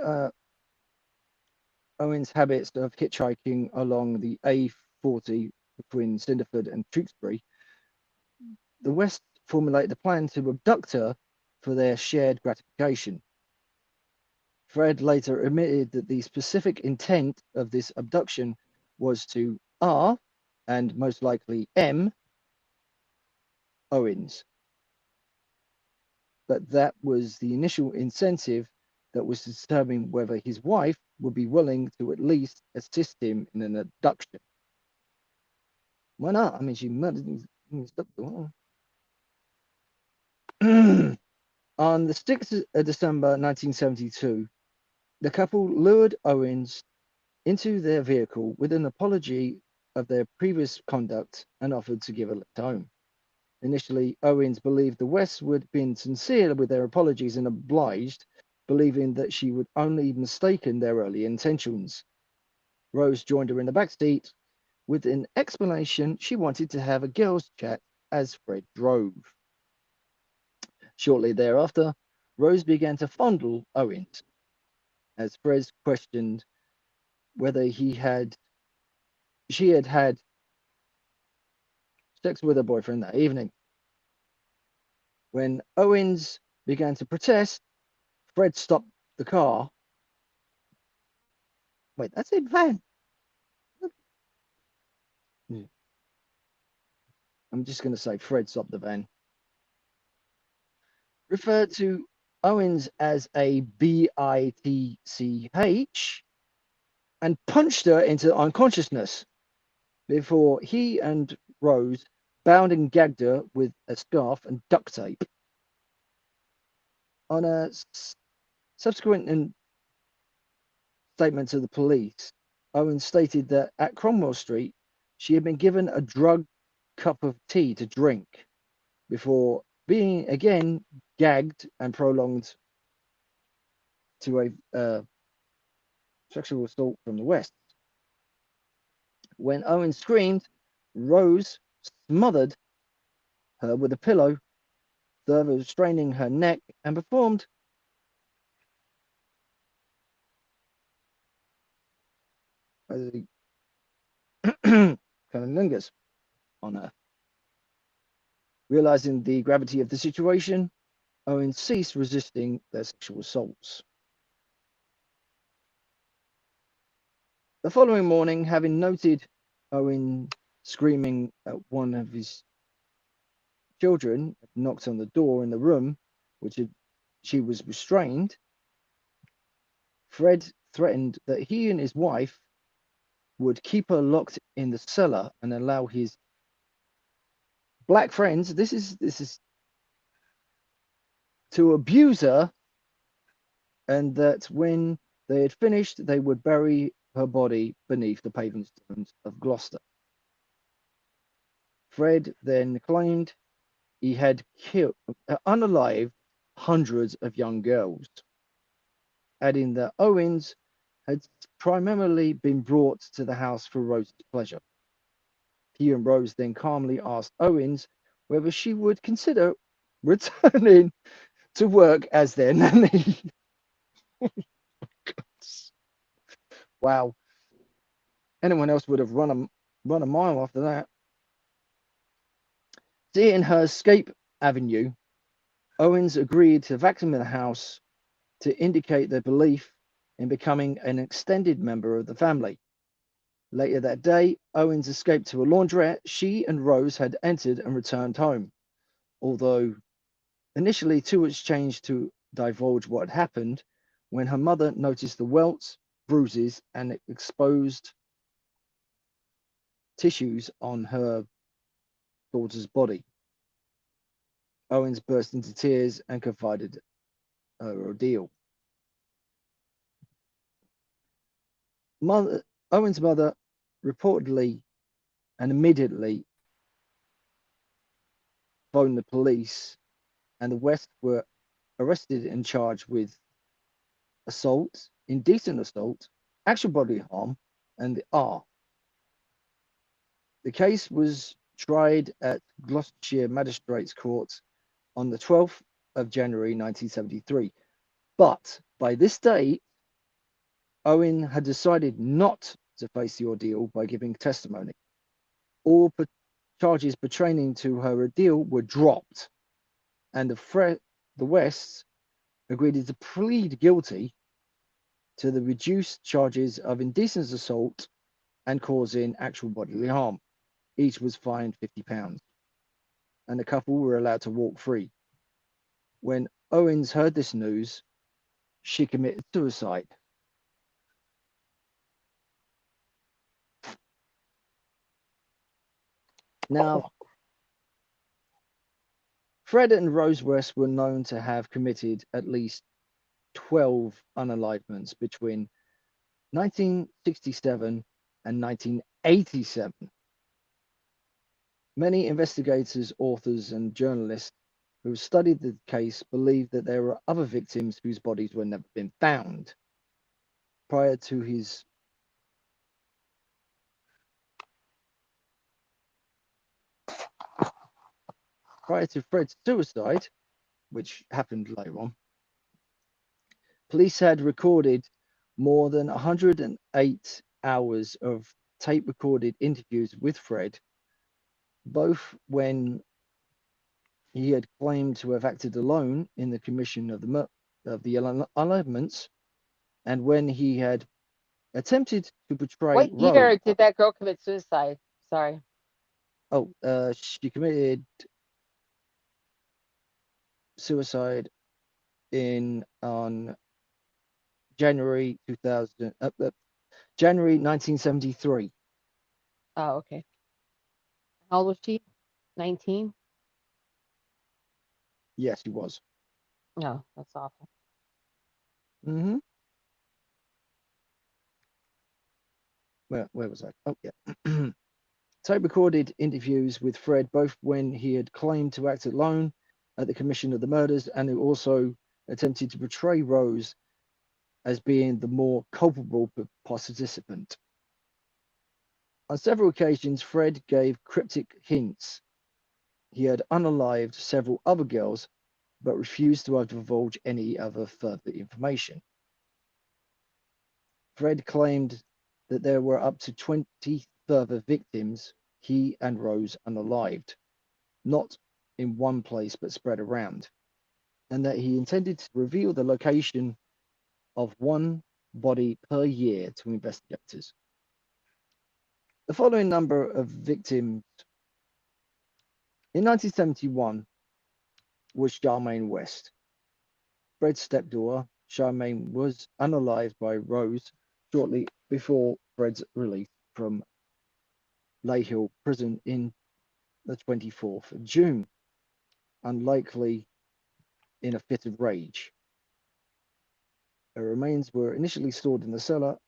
Owen's habits of hitchhiking along the A40 between Cinderford and Tewkesbury, the West formulated a plan to abduct her for their shared gratification. Fred later admitted that the specific intent of this abduction was to R, and most likely M, Owens. But that was the initial incentive that was to determine whether his wife would be willing to at least assist him in an abduction. Why not? I mean, she murdered him. On the 6th of December 1972, the couple lured Owens into their vehicle with an apology of their previous conduct and offered to give a lift home. Initially, Owens believed the Wests would have been sincere with their apologies and obliged, believing that she would only mistaken their early intentions. Rose joined her in the back seat with an explanation she wanted to have a girls' chat as Fred drove. Shortly thereafter, Rose began to fondle Owens as Fred questioned whether she had had sex with her boyfriend that evening. When Owens began to protest, Fred stopped the car. Wait, that's a van. I'm just going to say Fred stopped the van. Referred to Owens as a bitch and punched her into unconsciousness before he and Rose bound and gagged her with a scarf and duct tape. On a subsequent statement to the police, Owens stated that at Cromwell Street, she had been given a drugged cup of tea to drink before being again gagged and prolonged to a sexual assault from the West. When Owens screamed, Rose smothered her with a pillow, further straining her neck, and performed cunnilingus on her. Realizing the gravity of the situation, Owens ceased resisting their sexual assaults. The following morning, having noted Owen screaming at one of his children, knocked on the door in the room, she was restrained, Fred threatened that he and his wife would keep her locked in the cellar and allow his black friends, this is to abuse her, and that when they had finished, they would bury her body beneath the paving stones of Gloucester. Fred then claimed he had killed, unalived hundreds of young girls, adding that Owens had primarily been brought to the house for Rose's pleasure. He and Rose then calmly asked Owens whether she would consider returning to work as their nanny. Wow. Anyone else would have run a mile after that. Seeing her escape avenue, Owens agreed to vacuum the house to indicate their belief in becoming an extended member of the family. Later that day, Owens escaped to a laundrette she and Rose had entered and returned home. Although initially too much changed to divulge what had happened, when her mother noticed the welts, bruises, and exposed tissues on her daughter's body. Owens burst into tears and confided her ordeal. Owens' mother reportedly and immediately phoned the police, and the West were arrested and charged with assault, indecent assault, actual bodily harm, and the R. The case was tried at Gloucestershire Magistrates Court on the 12th of January 1973. But by this date, Owen had decided not to face the ordeal by giving testimony. All charges pertaining to her ordeal were dropped, and the Wests agreed to plead guilty to the reduced charges of indecent assault and causing actual bodily harm. Each was fined £50, and the couple were allowed to walk free. When Owens heard this news, she committed suicide. Now, Fred and Rose West were known to have committed at least 12 unalivements between 1967 and 1987. Many investigators, authors, and journalists who studied the case believe that there were other victims whose bodies were never been found. Prior to Fred's suicide, which happened later on, police had recorded more than 108 hours of tape recorded interviews with Fred, both when he had claimed to have acted alone in the commission of the unalivements, and when he had attempted to portray What Rose. year did that girl commit suicide? Sorry. She committed suicide on January 1973. Oh, okay. How old was she? 19? Yes, he was. No, that's awful. Mm-hmm. Where was I? Oh, yeah. Tape recorded interviews with Fred, both when he had claimed to act alone at the commission of the murders and who also attempted to portray Rose as being the more culpable participant. On several occasions, Fred gave cryptic hints. He had unalived several other girls, but refused to divulge any other further information. Fred claimed that there were up to 20 further victims, he and Rose unalived, not in one place but spread around, and that he intended to reveal the location of one body per year to investigators. The following number of victims in 1971 was Charmaine West. Fred's stepdaughter, Charmaine, was unalived by Rose shortly before Fred's release from Leyhill prison in the 24th of June, unlikely in a fit of rage. Her remains were initially stored in the cellar of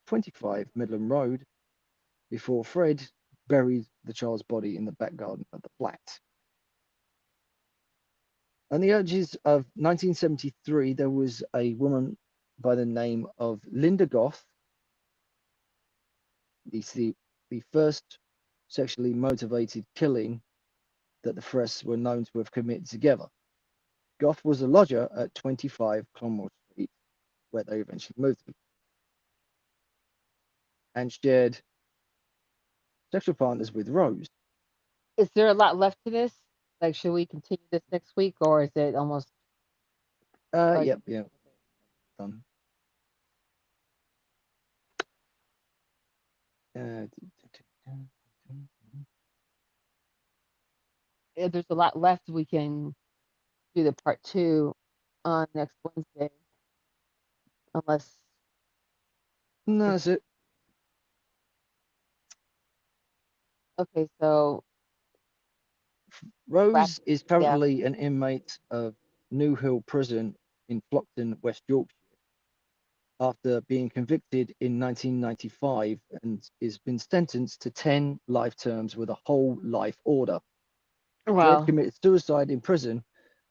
25 Midland Road before Fred buried the child's body in the back garden of the flat. On the edges of 1973, there was a woman by the name of Linda Goff. The first sexually motivated killing that the Frests were known to have committed together. Goff was a lodger at 25 Cromwell Street, where they eventually moved to, and shared sexual partners with Rose. Is there a lot left to this? Like, should we continue this next week, or is it almost? Yep, done. If there's a lot left, we can do the part 2 on next Wednesday, unless. No, that's it. Okay, so Rose is currently an inmate of New Hill Prison in Flockton, West Yorkshire, after being convicted in 1995 and has been sentenced to 10 life terms with a whole life order. Dredd Well, committed suicide in prison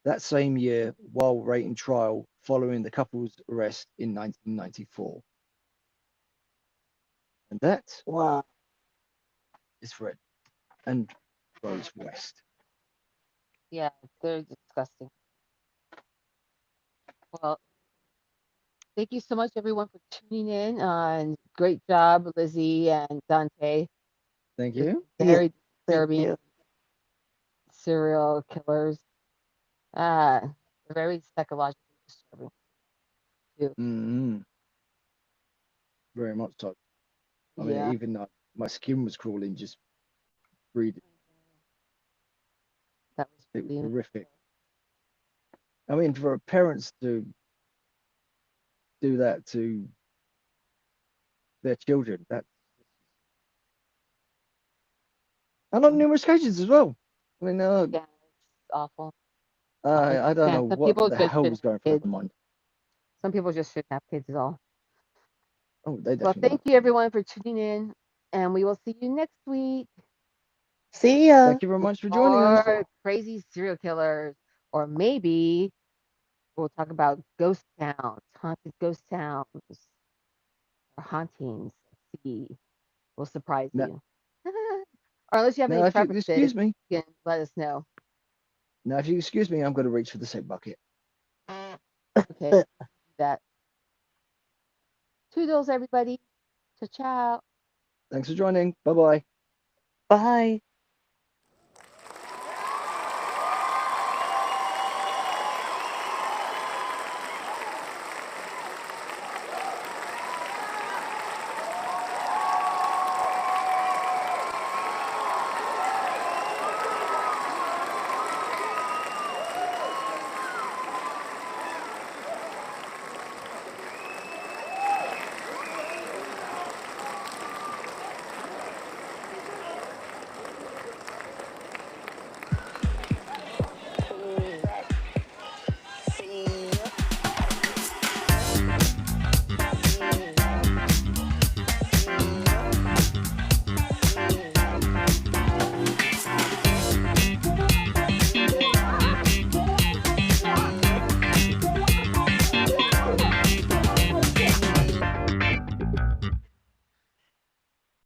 that same year while awaiting trial following the couple's arrest in 1994. And that Wow. is Fred and Rose West. yeah, they're disgusting. Well, thank you so much, everyone, for tuning in. Great job, Lizzie and Dante. Thank Just you. Yeah. very Thank disturbing you. serial killers. Uh, very psychologically disturbing too. Mm-hmm. Very much so. I mean, Yeah. even my skin was crawling just reading. That was It was pretty. horrific. I mean, for parents to do that to their children, that and on numerous occasions as well. I mean, Yeah, it's awful. I don't Yeah, know some what people the just hell shouldn't was going have through kids. my mind. Some people just shouldn't have kids at all. Oh, they Well, definitely thank don't. you everyone for tuning in, and we will see you next week. See ya. Thank you very much for joining us. More crazy serial killers, or maybe we'll talk about ghost towns, haunted ghost towns, or hauntings. Let's see. We'll surprise Now, you. Or unless you have any if you preferences, excuse me, you can let us know. now if you excuse me, I'm going to reach for the soap bucket. Okay, do that. Toodles, everybody. Ciao, ciao. Thanks for joining. Bye bye. Bye.